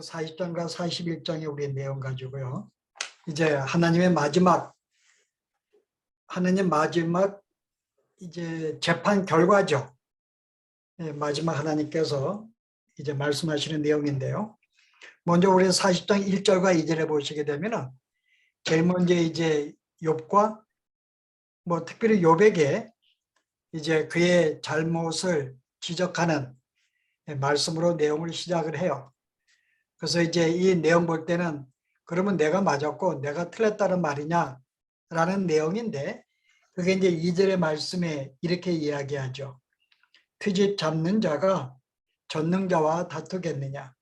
40장과 41장의 우리 내용 가지고요. 이제 하나님 마지막 이제 재판 결과죠. 마지막 하나님께서 이제 말씀하시는 내용인데요. 먼저 우리 40장 1절과 2절에 보시게 되면은 제일 먼저 이제 욥과 특별히 욥에게 이제 그의 잘못을 지적하는 말씀으로 내용을 시작을 해요. 그래서 이제 이 내용 볼 때는 그러면 내가 맞았고 내가 틀렸다는 말이냐 라는 내용인데, 그게 이제 2절의 말씀에 이렇게 이야기하죠. 트집 잡는 자가 전능자와 다투겠느냐,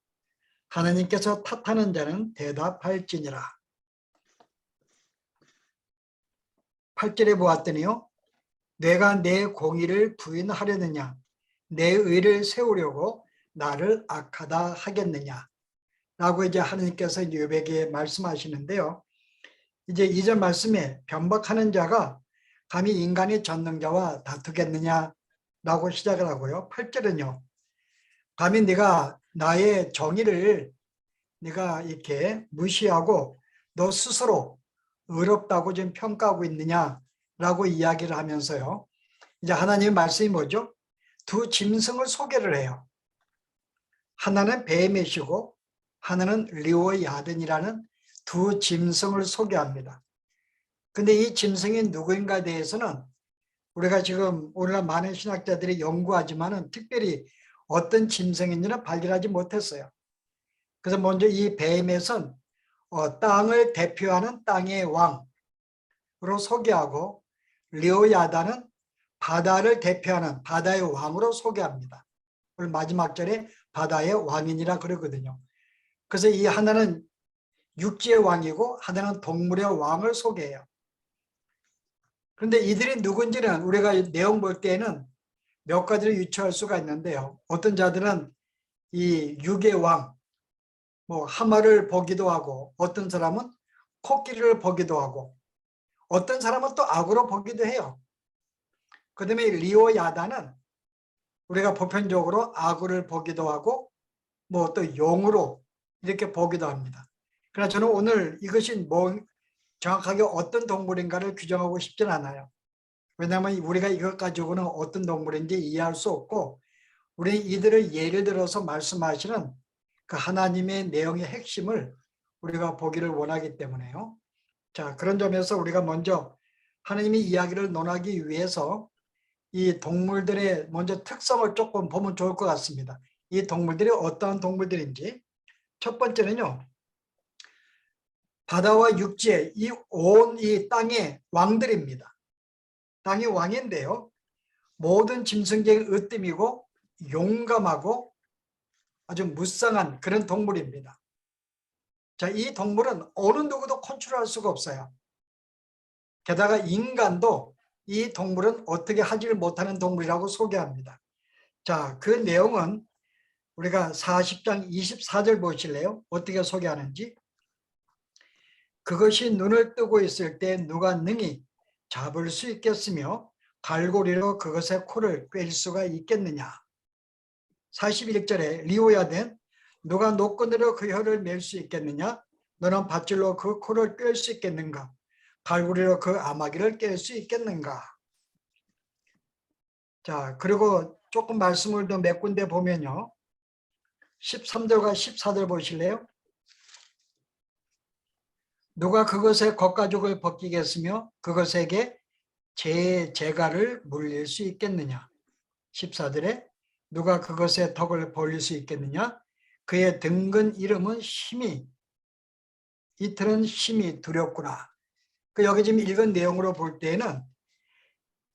하나님께서 탓하는 자는 대답할지니라. 8절에 보았더니요, 내가 내 공의를 부인하려느냐, 내 의를 세우려고 나를 악하다 하겠느냐 라고 이제 하나님께서 욥에게 말씀하시는데요. 이제 2절 말씀에 변박하는 자가 감히 인간의 전능자와 다투겠느냐 라고 시작을 하고요. 8절은요, 감히 네가 나의 정의를 네가 이렇게 무시하고 너 스스로 의롭다고 지금 평가하고 있느냐 라고 이야기를 하면서요, 이제 하나님의 말씀이 뭐죠? 두 짐승을 소개를 해요. 하나는 베헤멧이고 하나는 리오야든이라는 두 짐승을 소개합니다. 근데 이 짐승이 누구인가에 대해서는 우리가 지금 오늘날 많은 신학자들이 연구하지만은 특별히 어떤 짐승인지는 발견하지 못했어요. 그래서 먼저 이 베헤멧은 땅을 대표하는 땅의 왕으로 소개하고, 리오야다는 바다를 대표하는 바다의 왕으로 소개합니다. 오늘 마지막 절에 바다의 왕이니라 그러거든요. 그래서 이 하나는 육지의 왕이고 하나는 동물의 왕을 소개해요. 그런데 이들이 누군지는 우리가 내용 볼 때에는 몇 가지를 유추할 수가 있는데요. 어떤 자들은 이 육의 왕, 하마를 보기도 하고, 어떤 사람은 코끼리를 보기도 하고, 어떤 사람은 또 악으로 보기도 해요. 그 다음에 리오야다는 우리가 보편적으로 악을 보기도 하고 또 용으로 이렇게 보기도 합니다. 그러나 저는 오늘 이것이 정확하게 어떤 동물인가를 규정하고 싶진 않아요. 왜냐하면 우리가 이것 가지고는 어떤 동물인지 이해할 수 없고, 우리 이들을 예를 들어서 말씀하시는 그 하나님의 내용의 핵심을 우리가 보기를 원하기 때문에요. 자, 그런 점에서 우리가 먼저 하나님의 이야기를 논하기 위해서 이 동물들의 먼저 특성을 조금 보면 좋을 것 같습니다. 이 동물들이 어떠한 동물들인지. 첫 번째는요, 바다와 육지에 온 이 땅의 왕들입니다. 땅의 왕인데요, 모든 짐승 중에 으뜸이고 용감하고 아주 무쌍한 그런 동물입니다. 자, 이 동물은 어느 누구도 컨트롤할 수가 없어요. 게다가 인간도 이 동물은 어떻게 하지를 못하는 동물이라고 소개합니다. 자, 그 내용은 우리가 40장 24절 보실래요? 어떻게 소개하는지. 그것이 눈을 뜨고 있을 때 누가 능히 잡을 수 있겠으며 갈고리로 그것의 코를 꿰일 수가 있겠느냐. 41절에 리오야된 누가 노끈으로 그 혀를 맬 수 있겠느냐. 너는 밧줄로 그 코를 꿰일 수 있겠는가. 갈고리로 그 아마귀를 깰 수 있겠는가. 자, 그리고 조금 말씀을 더 몇 군데 보면요, 13절과 14절 보실래요? 누가 그것의 겉가죽을 벗기겠으며 그것에게 재가를 물릴 수 있겠느냐. 14절에 누가 그것의 덕을 벌릴 수 있겠느냐. 그의 등근 이름은 힘이, 이틀은 힘이 두렵구나. 여기 지금 읽은 내용으로 볼 때는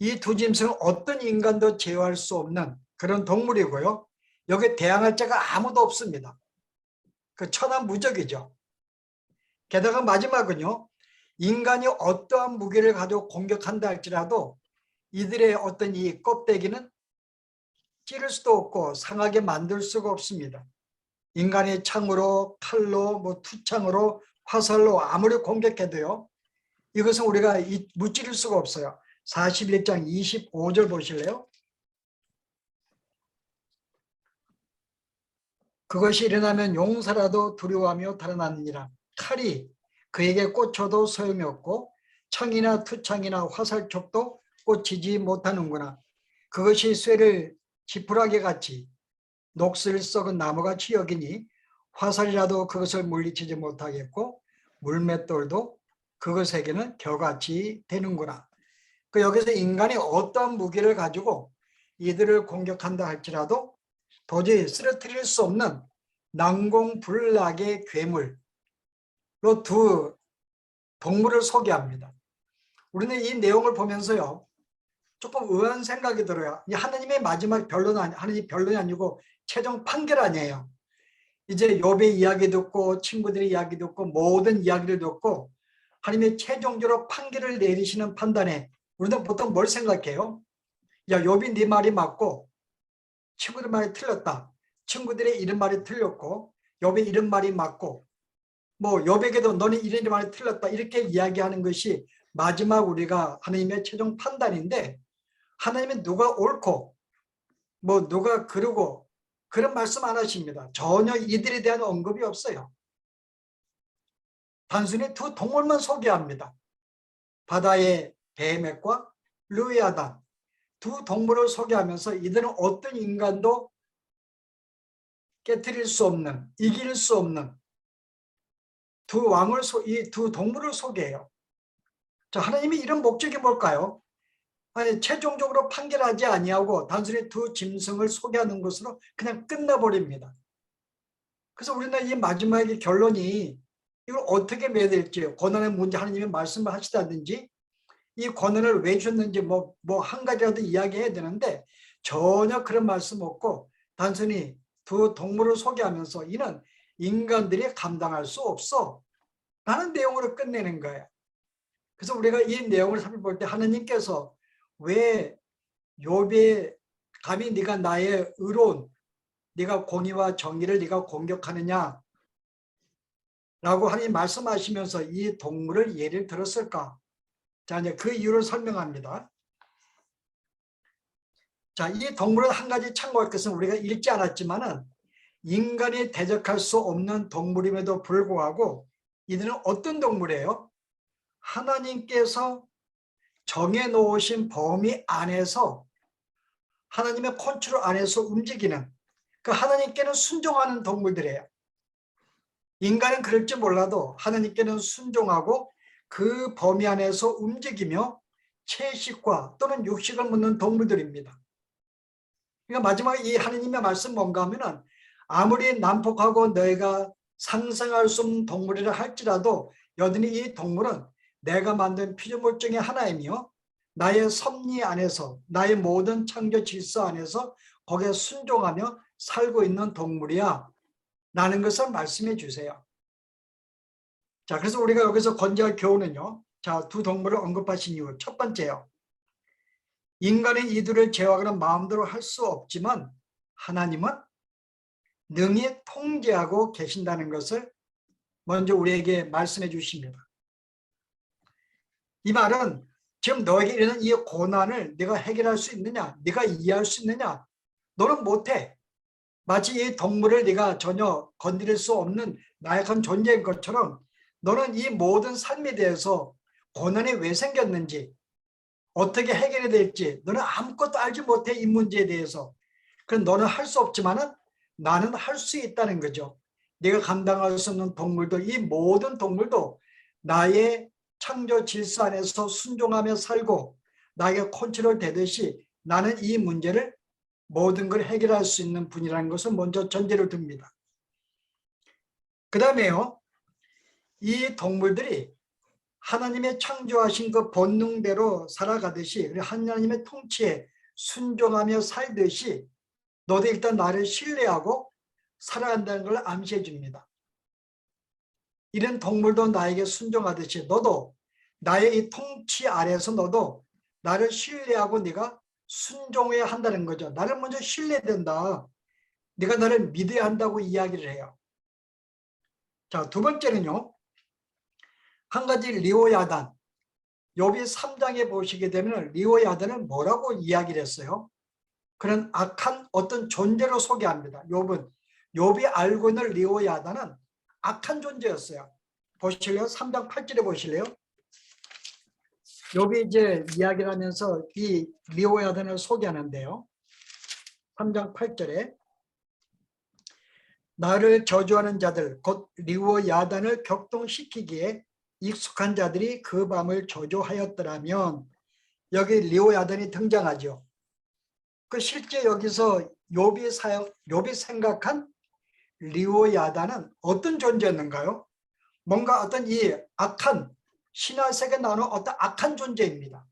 이 두 짐승은 어떤 인간도 제어할 수 없는 그런 동물이고요, 여기에 대항할 자가 아무도 없습니다. 천하무적이죠. 게다가 마지막은요, 인간이 어떠한 무기를 가지고 공격한다 할지라도 이들의 어떤 이 껍데기는 찌를 수도 없고 상하게 만들 수가 없습니다. 인간의 창으로, 칼로, 투창으로, 화살로 아무리 공격해도요, 이것은 우리가 무찌를 수가 없어요. 41장 25절 보실래요? 그것이 일어나면 용사라도 두려워하며 달아나느니라. 칼이 그에게 꽂혀도 소용이 없고 창이나 투창이나 화살촉도 꽂히지 못하는구나. 그것이 쇠를 지푸라기 같이 녹슬 썩은 나무같이 여기니 화살이라도 그것을 물리치지 못하겠고 물맷돌도 그것에게는 겨같이 되는구나. 그 여기서 인간이 어떠한 무기를 가지고 이들을 공격한다 할지라도 도저히 쓰러뜨릴 수 없는 난공불락의 괴물로 두 동물을 소개합니다. 우리는 이 내용을 보면서요, 조금 의아한 생각이 들어요. 이 하나님의 마지막 변론은 하나님 변론이 아니고 최종 판결 아니에요. 이제 욥의 이야기 듣고 친구들의 이야기 듣고 모든 이야기를 듣고 하나님의 최종적으로 판결을 내리시는 판단에 우리는 보통 뭘 생각해요? 야, 욥이 네 말이 맞고 친구들 말이 틀렸다. 친구들의 이런 말이 틀렸고 욥의 이런 말이 맞고 뭐 욥에게도 너는 이런 말이 틀렸다. 이렇게 이야기하는 것이 마지막 우리가 하나님의 최종 판단인데 하나님은 누가 옳고 뭐 누가 그르고 그런 말씀 안 하십니다. 전혀 이들에 대한 언급이 없어요. 단순히 두 동물만 소개합니다. 바다의 베헤멧과 르위아단 두 동물을 소개하면서 이들은 어떤 인간도 깨트릴 수 없는, 이길 수 없는 두 왕을 이 두 동물을 소개해요. 자, 하나님이 이런 목적이 뭘까요? 아니, 최종적으로 판결하지 아니하고 단순히 두 짐승을 소개하는 것으로 그냥 끝나버립니다. 그래서 우리는 이 마지막의 결론이 이걸 어떻게 맺을지 권한의 문제 하나님이 말씀을 하시다든지 이 권한을 왜 주셨는지 뭐 한 가지라도 이야기해야 되는데 전혀 그런 말씀 없고 단순히 두 동물을 소개하면서 이는 인간들이 감당할 수 없어 라는 내용으로 끝내는 거예요. 그래서 우리가 이 내용을 살펴볼 때 하나님께서 왜 욥의 감히 네가 나의 의로운 네가 공의와 정의를 네가 공격하느냐 라고 하나님 말씀하시면서 이 동물을 예를 들었을까? 자, 이제 그 이유를 설명합니다. 자, 이 동물은 한 가지 참고할 것은 우리가 읽지 않았지만은 인간이 대적할 수 없는 동물임에도 불구하고 이들은 어떤 동물이에요? 하나님께서 정해 놓으신 범위 안에서 하나님의 컨트롤 안에서 움직이는 그 하나님께는 순종하는 동물들이에요. 인간은 그럴지 몰라도 하나님께는 순종하고 그 범위 안에서 움직이며 채식과 또는 육식을 묻는 동물들입니다. 그러니까 마지막에 이 하나님의 말씀 뭔가 하면은 아무리 난폭하고 너희가 상상할 수 없는 동물이라 할지라도 여전히 이 동물은 내가 만든 피조물 중에 하나이며 나의 섭리 안에서 나의 모든 창조 질서 안에서 거기에 순종하며 살고 있는 동물이야 라는 것을 말씀해 주세요. 자, 그래서 우리가 여기서 건져할 교훈은요. 자, 두 동물을 언급하신 이유 첫 번째요. 인간이 이들을 제어하거나 마음대로 할 수 없지만 하나님은 능히 통제하고 계신다는 것을 먼저 우리에게 말씀해 주십니다. 이 말은 지금 너에게 이르는 이 고난을 네가 해결할 수 있느냐? 네가 이해할 수 있느냐? 너는 못해. 마치 이 동물을 네가 전혀 건드릴 수 없는 나약한 존재인 것처럼 너는 이 모든 삶에 대해서 고난이 왜 생겼는지 어떻게 해결해야 될지 너는 아무것도 알지 못해 이 문제에 대해서. 그럼 너는 할 수 없지만은 나는 할 수 있다는 거죠. 네가 감당할 수 없는 동물도 이 모든 동물도 나의 창조 질서 안에서 순종하며 살고 나에게 컨트롤 되듯이 나는 이 문제를 모든 걸 해결할 수 있는 분이라는 것을 먼저 전제로 둡니다. 그 다음에요. 이 동물들이 하나님의 창조하신 그 본능대로 살아가듯이 하나님의 통치에 순종하며 살듯이 너도 일단 나를 신뢰하고 살아간다는 걸 암시해 줍니다. 이런 동물도 나에게 순종하듯이 너도 나의 이 통치 아래에서 너도 나를 신뢰하고 네가 순종해야 한다는 거죠. 나를 먼저 신뢰된다. 네가 나를 믿어야 한다고 이야기를 해요. 자, 두 번째는요. 한 가지 리오야단. 욥기 3장에 보시게 되면 리오야단은 뭐라고 이야기를 했어요? 그런 악한 어떤 존재로 소개합니다. 욥은 욥이 알고 있는 리오야다는 악한 존재였어요. 보실래요? 3장 8절에 보실래요? 욥이 이제 이야기를 하면서 이 리오야단을 소개하는데요. 3장 8절에 나를 저주하는 자들 곧 리오야단을 격동시키기에 익숙한 자들이 그 밤을 저주하였더라면, 여기 리오야단이 등장하죠. 그 실제 여기서 욥이 생각한 리오야단은 어떤 존재였는가요? 뭔가 어떤 이 악한 신화 세계에 나오는 어떤 악한 존재입니다.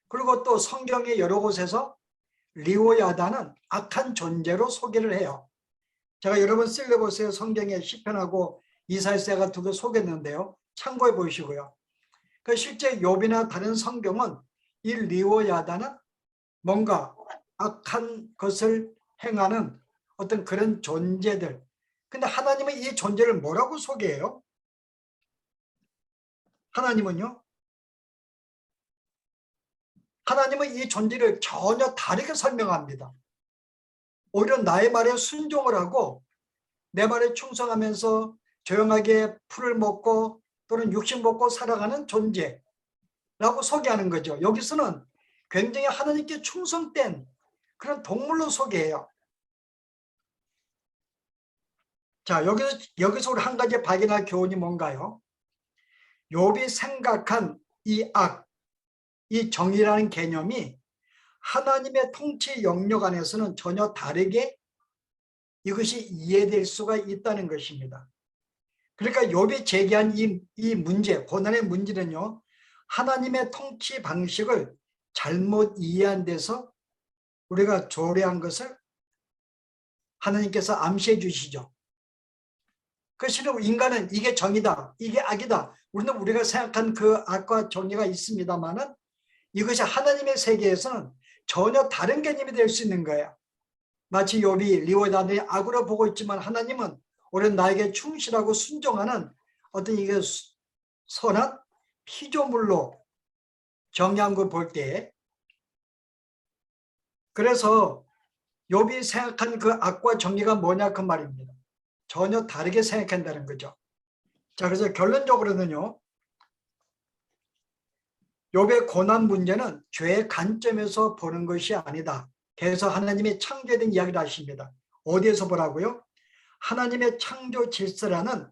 그리고 또 성경의 여러 곳에서 리오야단은 악한 존재로 소개를 해요. 제가 여러분 쓸려보세요. 성경의 시편하고 이사야서가 두 개 소개했는데요. 참고해 보시고요. 그 실제 욥이나 다른 성경은 이 리오야단은 뭔가 악한 것을 행하는 어떤 그런 존재들. 근데 하나님은 이 존재를 뭐라고 소개해요? 하나님은 이 존재를 전혀 다르게 설명합니다. 오히려 나의 말에 순종을 하고 내 말에 충성하면서 조용하게 풀을 먹고 또는 육식 먹고 살아가는 존재라고 소개하는 거죠. 여기서는 굉장히 하나님께 충성된 그런 동물로 소개해요. 자, 여기서 우리 한 가지 발견할 교훈이 뭔가요? 욥이 생각한 이 악, 이 정의라는 개념이 하나님의 통치 영역 안에서는 전혀 다르게 이것이 이해될 수가 있다는 것입니다. 그러니까 욥이 제기한 이 문제, 고난의 문제는요, 하나님의 통치 방식을 잘못 이해한 데서 우리가 조례한 것을 하나님께서 암시해 주시죠. 그 실은 인간은 이게 정의다, 이게 악이다. 우리가 생각한 그 악과 정의가 있습니다만은 이것이 하나님의 세계에서는 전혀 다른 개념이 될 수 있는 거예요. 마치 욥이 리오야단이 악으로 보고 있지만 하나님은 오히려 나에게 충실하고 순종하는 어떤 이게 선한 피조물로 정의한 걸 볼 때, 그래서 욥이 생각한 그 악과 정의가 뭐냐 그 말입니다. 전혀 다르게 생각한다는 거죠. 자, 그래서 결론적으로는요, 욥의 고난 문제는 죄의 관점에서 보는 것이 아니다. 그래서 하나님의 창조에 대한 이야기를 하십니다. 어디에서 보라고요? 하나님의 창조 질서라는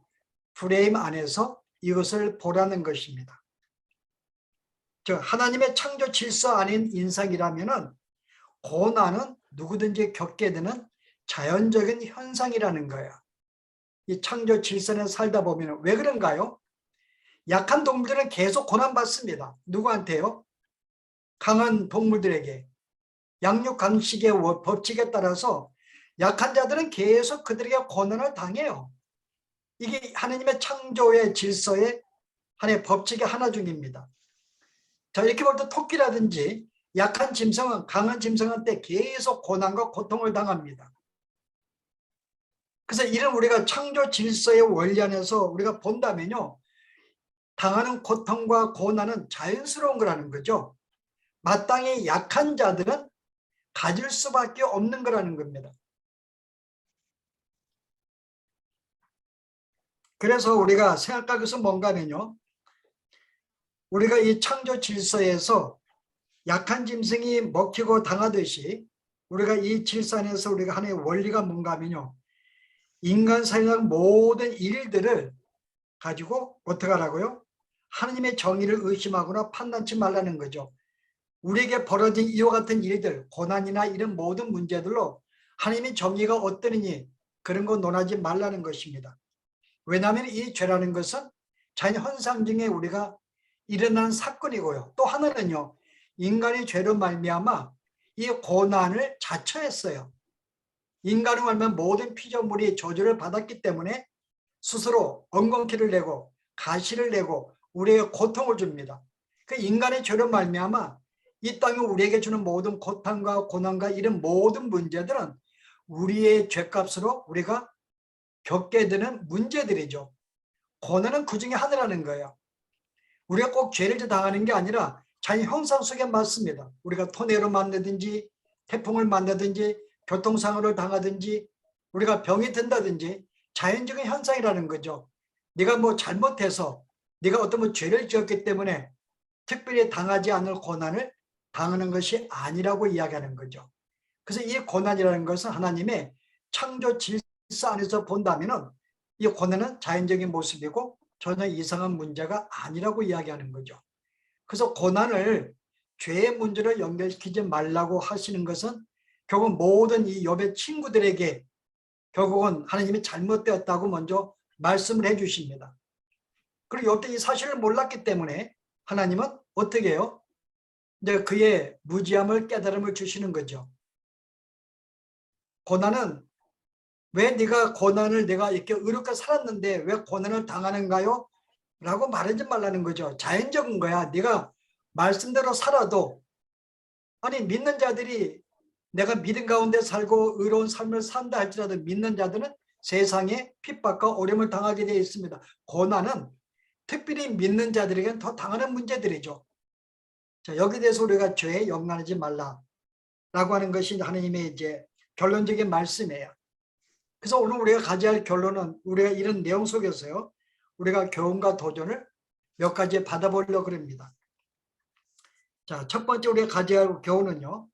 프레임 안에서 이것을 보라는 것입니다. 즉 하나님의 창조 질서 아닌 인상이라면은 고난은 누구든지 겪게 되는 자연적인 현상이라는 거예요. 이 창조 질서에 살다 보면 왜 그런가요? 약한 동물들은 계속 고난받습니다. 누구한테요? 강한 동물들에게. 양육 강식의 법칙에 따라서 약한 자들은 계속 그들에게 고난을 당해요. 이게 하나님의 창조의 질서의 하나의 법칙의 하나 중입니다. 자, 이렇게 볼 때 토끼라든지 약한 짐승은 강한 짐승한테 계속 고난과 고통을 당합니다. 그래서 이런 우리가 창조 질서의 원리 안에서 우리가 본다면요, 당하는 고통과 고난은 자연스러운 거라는 거죠. 마땅히 약한 자들은 가질 수밖에 없는 거라는 겁니다. 그래서 우리가 생각할 것은 뭔가 하면요, 우리가 이 창조 질서에서 약한 짐승이 먹히고 당하듯이 우리가 이 질서 안에서 우리가 하나의 원리가 뭔가 하면요, 인간 사회의 모든 일들을 가지고 어떻게 하라고요? 하나님의 정의를 의심하거나 판단치 말라는 거죠. 우리에게 벌어진 이와 같은 일들, 고난이나 이런 모든 문제들로 하나님의 정의가 어떠느니 그런 거 논하지 말라는 것입니다. 왜냐하면 이 죄라는 것은 자연 현상 중에 우리가 일어난 사건이고요. 또 하나는요, 인간의 죄로 말미암아 이 고난을 자처했어요. 인간을 말면 모든 피조물이 저주를 받았기 때문에 스스로 엉겅퀴를 내고 가시를 내고 우리에게 고통을 줍니다. 그 인간의 죄로 말미암아 이 땅이 우리에게 주는 모든 고통과 고난과 이런 모든 문제들은 우리의 죄값으로 우리가 겪게 되는 문제들이죠. 고난은 그 중에 하나라는 거예요. 우리가 꼭 죄를 당하는 게 아니라 자연 형상 속에 맞습니다. 우리가 토네로 만나든지 태풍을 만나든지 교통사고를 당하든지 우리가 병이 든다든지 자연적인 현상이라는 거죠. 네가 뭐 잘못해서 네가 어떤 뭐 죄를 지었기 때문에 특별히 당하지 않을 고난을 당하는 것이 아니라고 이야기하는 거죠. 그래서 이 고난이라는 것은 하나님의 창조 질서 안에서 본다면은 이 고난은 자연적인 모습이고 전혀 이상한 문제가 아니라고 이야기하는 거죠. 그래서 고난을 죄의 문제로 연결시키지 말라고 하시는 것은 결국 모든 이 욥의 친구들에게 결국은 하나님이 잘못되었다고 먼저 말씀을 해 주십니다. 그리고 욥도 이 사실을 몰랐기 때문에 하나님은 어떻게 해요? 이제 그의 무지함을 깨달음을 주시는 거죠. 고난은 왜 네가 고난을 내가 이렇게 의롭게 살았는데 왜 고난을 당하는가요? 라고 말하지 말라는 거죠. 자연적인 거야. 네가 말씀대로 살아도 아니 믿는 자들이 내가 믿음 가운데 살고 의로운 삶을 산다 할지라도 믿는 자들은 세상에 핍박과 어려움을 당하게 되어 있습니다. 고난은 특별히 믿는 자들에게는 더 당하는 문제들이죠. 자, 여기에 대해서 우리가 죄에 연관하지 말라라고 하는 것이 하나님의 이제 결론적인 말씀이에요. 그래서 오늘 우리가 가져야 할 결론은 우리가 이런 내용 속에서요. 우리가 교훈과 도전을 몇 가지 받아보려고 합니다. 자, 첫 번째 우리가 가져야 할 교훈은요.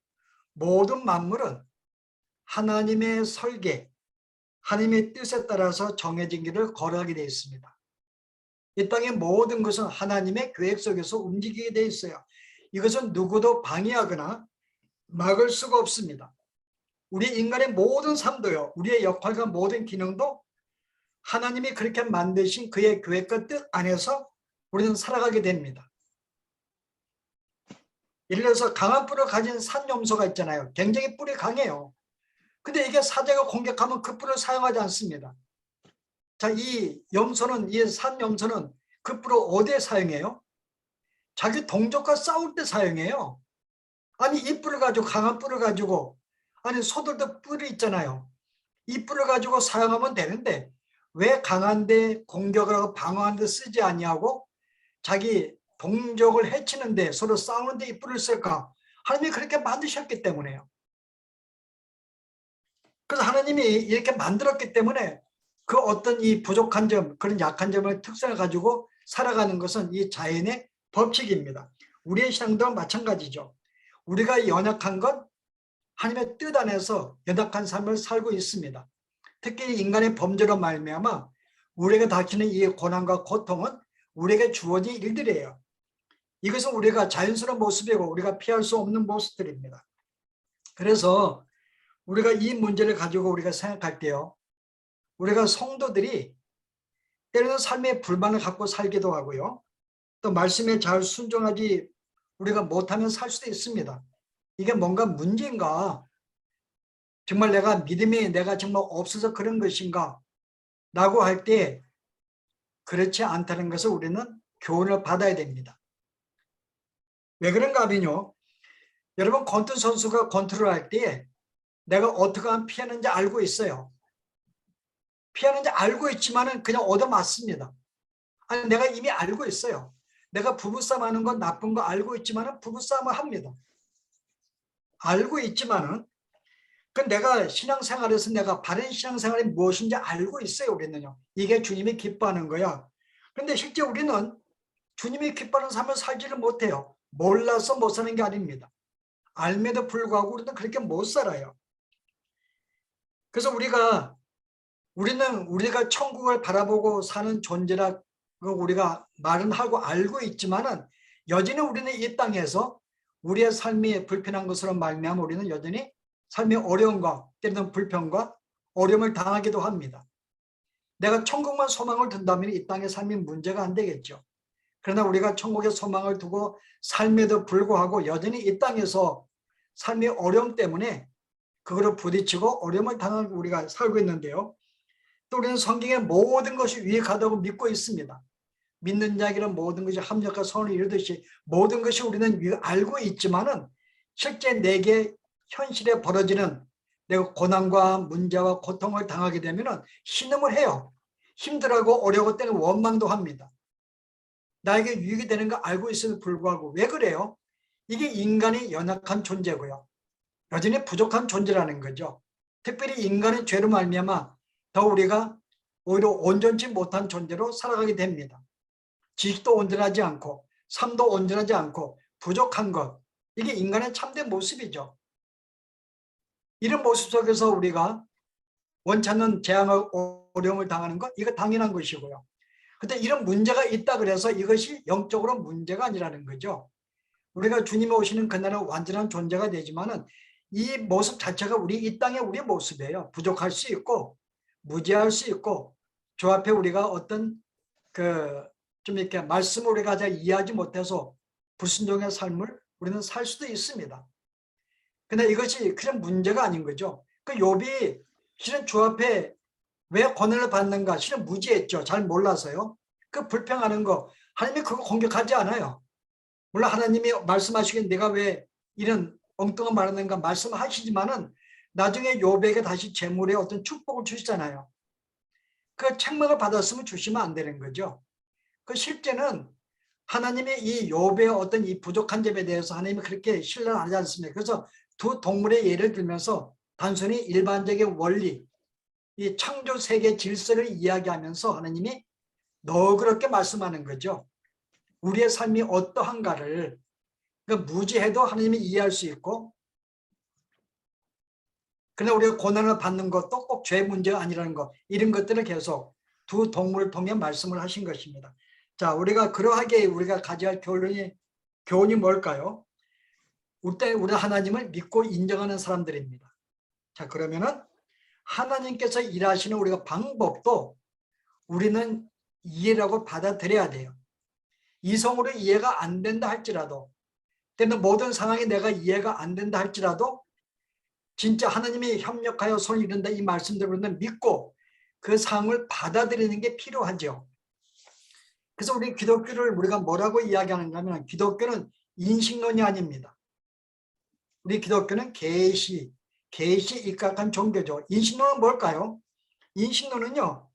모든 만물은 하나님의 설계, 하나님의 뜻에 따라서 정해진 길을 걸어가게 되어 있습니다. 이 땅의 모든 것은 하나님의 계획 속에서 움직이게 되어 있어요. 이것은 누구도 방해하거나 막을 수가 없습니다. 우리 인간의 모든 삶도요. 우리의 역할과 모든 기능도 하나님이 그렇게 만드신 그의 계획과 뜻 안에서 우리는 살아가게 됩니다. 예를 들어서 강한 뿔을 가진 산염소가 있잖아요. 굉장히 뿔이 강해요. 근데 이게 사자가 공격하면 그 뿔을 사용하지 않습니다. 자, 이 염소는, 이 산염소는 그 뿔을 어디에 사용해요? 자기 동족과 싸울 때 사용해요. 아니, 이 뿔을 가지고, 강한 뿔을 가지고, 아니, 소들도 뿔이 있잖아요. 이 뿔을 가지고 사용하면 되는데, 왜 강한데 공격을 하고 방어하는데 쓰지 아니하고 자기 동족을 해치는데 서로 싸우는데 이 뿔을 쓸까? 하나님이 그렇게 만드셨기 때문에요. 그래서 하나님이 이렇게 만들었기 때문에 그 어떤 이 부족한 점, 그런 약한 점을 특성을 가지고 살아가는 것은 이 자연의 법칙입니다. 우리의 신앙도 마찬가지죠. 우리가 연약한 건 하나님의 뜻 안에서 연약한 삶을 살고 있습니다. 특히 인간의 범죄로 말미암아 우리에게 닥치는 이 고난과 고통은 우리에게 주어진 일들이에요. 이것은 우리가 자연스러운 모습이고 우리가 피할 수 없는 모습들입니다. 그래서 우리가 이 문제를 가지고 우리가 생각할 때요. 우리가 성도들이 때로는 삶의 불만을 갖고 살기도 하고요. 또 말씀에 잘 순종하지 우리가 못하면 살 수도 있습니다. 이게 뭔가 문제인가? 정말 내가 믿음이 내가 정말 없어서 그런 것인가? 라고 할 때 그렇지 않다는 것을 우리는 교훈을 받아야 됩니다. 왜 그런가 하면요. 여러분 권투 선수가 권투를 할 때 내가 어떻게 하면 피하는지 알고 있어요. 피하는지 알고 있지만은 그냥 얻어맞습니다. 아니 내가 이미 알고 있어요. 내가 부부싸움 하는 건 나쁜 거 알고 있지만은 부부싸움을 합니다. 알고 있지만은 그 내가 신앙생활에서 내가 바른 신앙생활이 무엇인지 알고 있어요. 우리는요. 이게 주님이 기뻐하는 거야. 그런데 실제 우리는 주님이 기뻐하는 삶을 살지를 못해요. 몰라서 못 사는 게 아닙니다. 알매도 불구하고 우리는 그렇게 못 살아요. 그래서 우리는 우리가 천국을 바라보고 사는 존재라고 우리가 말은 하고 알고 있지만은 여전히 우리는 이 땅에서 우리의 삶이 불편한 것으로 말미암아 우리는 여전히 삶의 어려움과 때로는 불평과 어려움을 당하기도 합니다. 내가 천국만 소망을 둔다면 이 땅의 삶이 문제가 안 되겠죠. 그러나 우리가 천국에 소망을 두고 삶에도 불구하고 여전히 이 땅에서 삶의 어려움 때문에 그거를 부딪히고 어려움을 당하고 우리가 살고 있는데요. 또 우리는 성경의 모든 것이 유익하다고 믿고 있습니다. 믿는 자에게는 모든 것이 합력과 선을 이루듯이 모든 것이 우리는 알고 있지만은 실제 내게 현실에 벌어지는 내가 고난과 문제와 고통을 당하게 되면은 신음을 해요. 힘들고 어려울 때는 원망도 합니다. 나에게 유익이 되는 거 알고 있음에도 불구하고 왜 그래요? 이게 인간이 연약한 존재고요. 여전히 부족한 존재라는 거죠. 특별히 인간의 죄로 말미암아 더 우리가 오히려 온전치 못한 존재로 살아가게 됩니다. 지식도 온전하지 않고 삶도 온전하지 않고 부족한 것, 이게 인간의 참된 모습이죠. 이런 모습 속에서 우리가 원치 않는 재앙과 어려움을 당하는 것, 이거 당연한 것이고요. 근데 이런 문제가 있다 그래서 이것이 영적으로 문제가 아니라는 거죠. 우리가 주님이 오시는 그날은 완전한 존재가 되지만은 이 모습 자체가 우리 이 땅의 우리의 모습이에요. 부족할 수 있고 무지할 수 있고 주 앞에 우리가 어떤 좀 이렇게 말씀을 우리가 잘 이해하지 못해서 불순종의 삶을 우리는 살 수도 있습니다. 근데 이것이 그런 문제가 아닌 거죠. 그 욥이 실은 주 앞에 왜 고난을 받는가? 실은 무지했죠. 잘 몰라서요. 그 불평하는 거 하나님이 그거 공격하지 않아요. 물론 하나님이 말씀하시기에 내가 왜 이런 엉뚱한 말을 하는가 말씀하시지만은 나중에 욥에게 다시 재물의 어떤 축복을 주시잖아요. 그 책망을 받았으면 주시면 안 되는 거죠. 그 실제는 하나님이 이 욥의 어떤 이 부족한 점에 대해서 하나님이 그렇게 신뢰를 하지 않습니다. 그래서 두 동물의 예를 들면서 단순히 일반적인 원리, 이 창조 세계 질서를 이야기하면서 하나님이 너그럽게 말씀하는 거죠. 우리의 삶이 어떠한가를 무지해도 하나님이 이해할 수 있고, 그러나 우리가 고난을 받는 것도 꼭 죄 문제가 아니라는 것, 이런 것들을 계속 두 동물을 통해 말씀을 하신 것입니다. 자, 우리가 그러하게 우리가 가져야 할 교훈이 뭘까요? 우리 하나님을 믿고 인정하는 사람들입니다. 자, 그러면은 하나님께서 일하시는 우리가 방법도 우리는 이해라고 받아들여야 돼요. 이성으로 이해가 안 된다 할지라도, 때는 모든 상황이 내가 이해가 안 된다 할지라도 진짜 하나님이 협력하여 손을 이룬다 이 말씀대로는 믿고 그 상황을 받아들이는 게 필요하죠. 그래서 우리 기독교를 우리가 뭐라고 이야기하는가 하면 기독교는 인식론이 아닙니다. 우리 기독교는 계시에 입각한 종교죠. 인식론은 뭘까요? 인식론은요,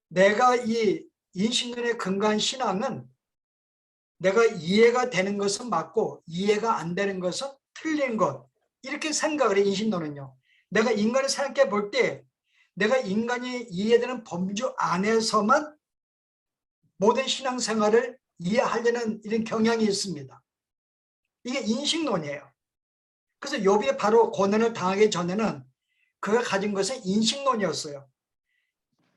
내가 이 인식론에 근거한 신앙은 내가 이해가 되는 것은 맞고 이해가 안 되는 것은 틀린 것, 이렇게 생각을 해. 인식론은요, 내가 인간을 생각해 볼 때 내가 인간이 이해되는 범주 안에서만 모든 신앙생활을 이해하려는 이런 경향이 있습니다. 이게 인식론이에요. 그래서 욥이 바로 고난을 당하기 전에는 그가 가진 것은 인식론이었어요.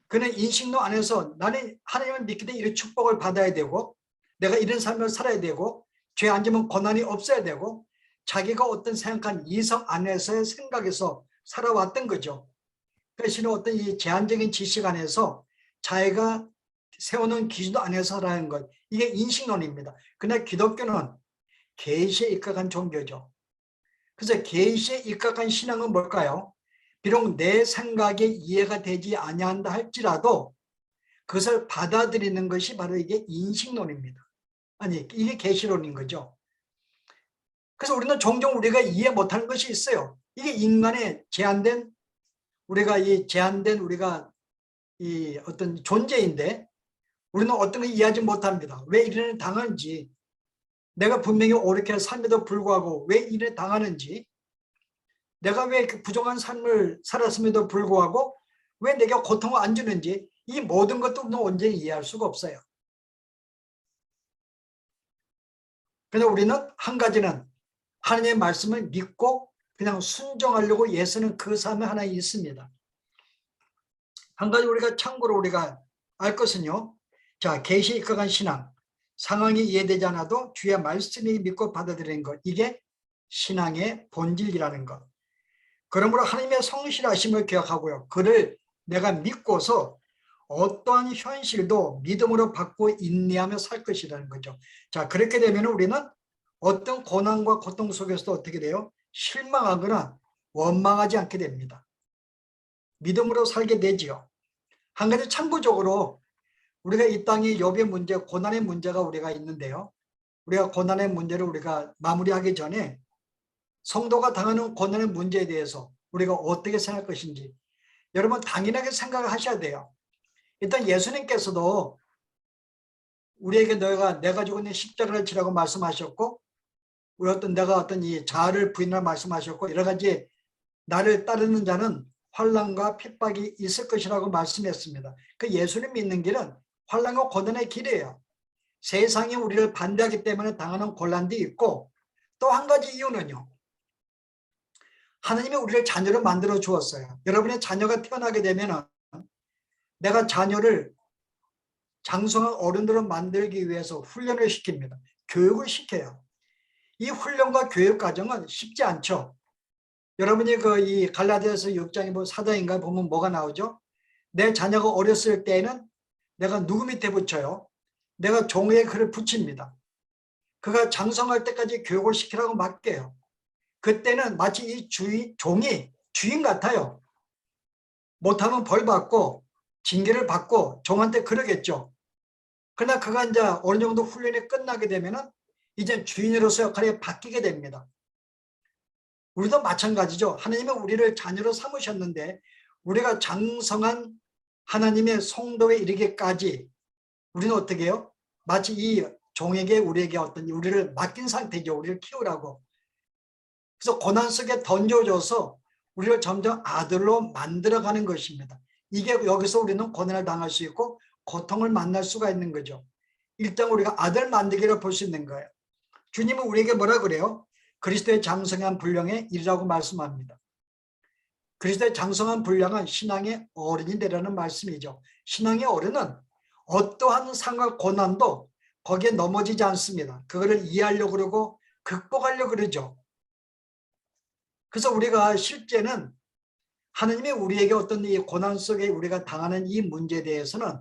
그는 인식론 안에서 나는 하나님을 믿기 때문에 이런 축복을 받아야 되고 내가 이런 삶을 살아야 되고 죄 안 지면 고난이 없어야 되고 자기가 어떤 생각한 이성 안에서의 생각에서 살아왔던 거죠. 그래서 어떤 이 제한적인 지식 안에서 자기가 세우는 기준 안에서 살아가는 것, 이게 인식론입니다. 그러나 기독교는 계시에 입각한 종교죠. 그래서 계시에 입각한 신앙은 뭘까요? 비록 내 생각에 이해가 되지 아니한다 할지라도 그것을 받아들이는 것이 바로 이게 인식론입니다. 아니, 이게 계시론인 거죠. 그래서 우리는 종종 우리가 이해 못하는 것이 있어요. 이게 인간의 제한된 우리가 이 어떤 존재인데 우리는 어떤 걸 이해하지 못합니다. 왜 이런 당하는지, 내가 분명히 옳게 삶에도 불구하고 왜 이래 당하는지, 내가 왜 부정한 삶을 살았음에도 불구하고 왜 내게 고통을 안 주는지, 이 모든 것도 우리는 온전히 이해할 수가 없어요. 그래서 우리는 한 가지는 하나님의 말씀을 믿고 그냥 순종하려고 애쓰는 그 삶이 하나 있습니다. 한 가지 우리가 참고로 우리가 알 것은요, 자, 계시에 입각한 신앙, 상황이 이해되지 않아도 주의 말씀이 믿고 받아들이는 것, 이게 신앙의 본질이라는 것. 그러므로 하나님의 성실하심을 기억하고요, 그를 내가 믿고서 어떠한 현실도 믿음으로 받고 인내하며 살 것이라는 거죠. 자, 그렇게 되면 우리는 어떤 고난과 고통 속에서도 어떻게 돼요? 실망하거나 원망하지 않게 됩니다. 믿음으로 살게 되지요. 한 가지 참고적으로 우리가 이 땅이 욥의 문제, 고난의 문제가 우리가 있는데요, 우리가 고난의 문제를 우리가 마무리하기 전에 성도가 당하는 고난의 문제에 대해서 우리가 어떻게 생각할 것인지 여러분 당연하게 생각을 하셔야 돼요. 일단 예수님께서도 우리에게 내가 지고 있는 십자가를 지라고 말씀하셨고, 우리 내가 어떤 이 자아를 부인하라 말씀하셨고, 여러 가지 나를 따르는 자는 환난과 핍박이 있을 것이라고 말씀했습니다. 그 예수님 믿는 길은 환난과 고난의 길이에요. 세상이 우리를 반대하기 때문에 당하는 곤란도 있고, 또 한 가지 이유는요, 하나님이 우리를 자녀로 만들어 주었어요. 여러분의 자녀가 태어나게 되면 내가 자녀를 장성한 어른으로 만들기 위해서 훈련을 시킵니다. 교육을 시켜요. 이 훈련과 교육 과정은 쉽지 않죠. 여러분이 이 갈라디아서 6장에 4장인가 보면 뭐가 나오죠? 내 자녀가 어렸을 때에는 내가 누구 밑에 붙여요? 내가 종의 글을 붙입니다. 그가 장성할 때까지 교육을 시키라고 맡겨요. 그때는 마치 이 종이 주인 같아요. 못하면 벌 받고 징계를 받고 종한테 그러겠죠. 그러나 그가 이제 어느 정도 훈련이 끝나게 되면은 이제 주인으로서 역할이 바뀌게 됩니다. 우리도 마찬가지죠. 하나님은 우리를 자녀로 삼으셨는데 우리가 장성한 하나님의 성도에 이르기까지 우리는 어떻게 해요? 마치 이 종에게 우리에게 우리를 맡긴 상태죠. 우리를 키우라고. 그래서 고난 속에 던져줘서 우리를 점점 아들로 만들어가는 것입니다. 이게 여기서 우리는 고난을 당할 수 있고 고통을 만날 수가 있는 거죠. 일단 우리가 아들 만들기를 볼 수 있는 거예요. 주님은 우리에게 뭐라 그래요? 그리스도의 장성한 분량에 이르라고 말씀합니다. 그리스도의 장성한 분량은 신앙의 어른이 되라는 말씀이죠. 신앙의 어른은 어떠한 상과 고난도 거기에 넘어지지 않습니다. 그거를 이해하려고 그러고 극복하려고 그러죠. 그래서 우리가 실제는 하나님이 우리에게 어떤 이 고난 속에 우리가 당하는 이 문제에 대해서는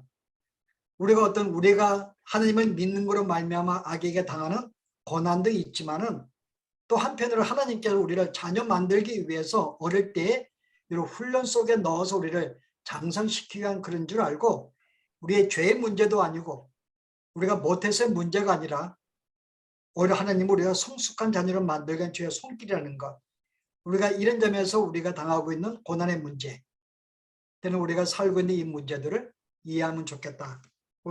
우리가 하나님을 믿는 것으로 말미암아 악에게 당하는 고난도 있지만은 또 한편으로 하나님께서 우리를 자녀 만들기 위해서 어릴 때 이런 훈련 속에 넣어서 우리를 장성시키기 위한 그런 줄 알고 우리의 죄의 문제도 아니고 우리가 못해서의 문제가 아니라 오히려 하나님은 우리가 성숙한 자녀로 만들기 위한 주의 손길이라는 것, 우리가 이런 점에서 우리가 당하고 있는 고난의 문제 때는 우리가 살고 있는 이 문제들을 이해하면 좋겠다.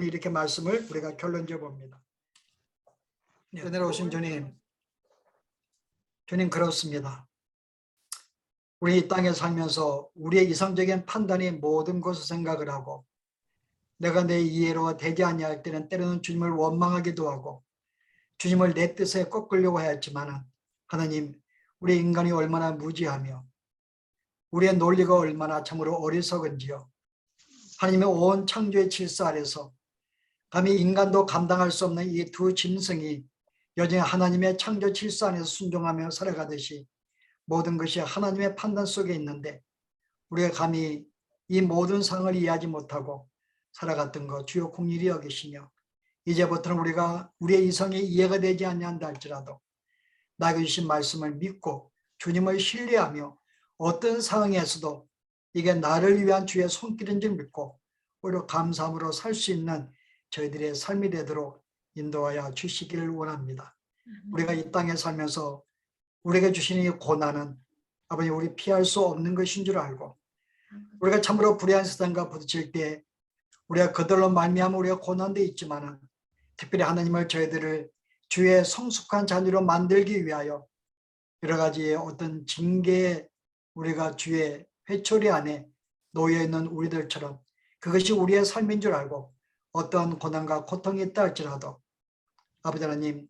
이렇게 말씀을 우리가 결론지어 봅니다. 은혜로 오신 주님 그렇습니다. 우리 이 땅에 살면서 우리의 이성적인 판단이 모든 것을 생각을 하고 내가 내 이해로 되지 아니할 때는 때로는 주님을 원망하기도 하고 주님을 내 뜻에 꺾으려고 하였지만 하나님, 우리 인간이 얼마나 무지하며 우리의 논리가 얼마나 참으로 어리석은지요. 하나님의 온 창조의 질서 아래서 감히 인간도 감당할 수 없는 이 두 짐승이 여전히 하나님의 창조 질서 안에서 순종하며 살아가듯이 모든 것이 하나님의 판단 속에 있는데 우리가 감히 이 모든 상을 이해하지 못하고 살아갔던 것 주여 공일이 여기시며 이제부터는 우리가 우리의 이성이 이해가 되지 않는다 할지라도 나에게 주신 말씀을 믿고 주님을 신뢰하며 어떤 상황에서도 이게 나를 위한 주의 손길인 줄 믿고 오히려 감사함으로 살 수 있는 저희들의 삶이 되도록 인도하여 주시기를 원합니다. 우리가 이 땅에 살면서 우리에게 주신 이 고난은 아버님 우리 피할 수 없는 것인 줄 알고 우리가 참으로 불의한 세상과 부딪힐 때 우리가 그들로 말미암아 우리가 고난도 있지만은 특별히 하나님을 저희들을 주의 성숙한 자녀로 만들기 위하여 여러 가지의 어떤 징계에 우리가 주의 회초리 안에 놓여있는 우리들처럼 그것이 우리의 삶인 줄 알고 어떠한 고난과 고통이 있다 할지라도 아버지 하나님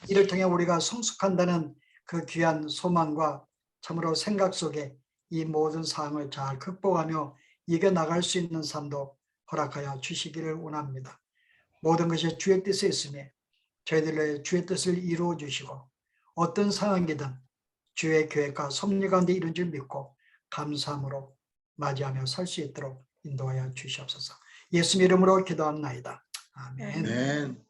이를 통해 우리가 성숙한다는 그 귀한 소망과 참으로 생각 속에 이 모든 상황을 잘 극복하며 이겨나갈 수 있는 삶도 허락하여 주시기를 원합니다. 모든 것이 주의 뜻에 있음에 저희들의 주의 뜻을 이루어 주시고 어떤 상황이든 주의 계획과 섭리 가운데 이룬 줄 믿고 감사함으로 맞이하며 살 수 있도록 인도하여 주시옵소서. 예수 이름으로 기도합나이다. 아멘.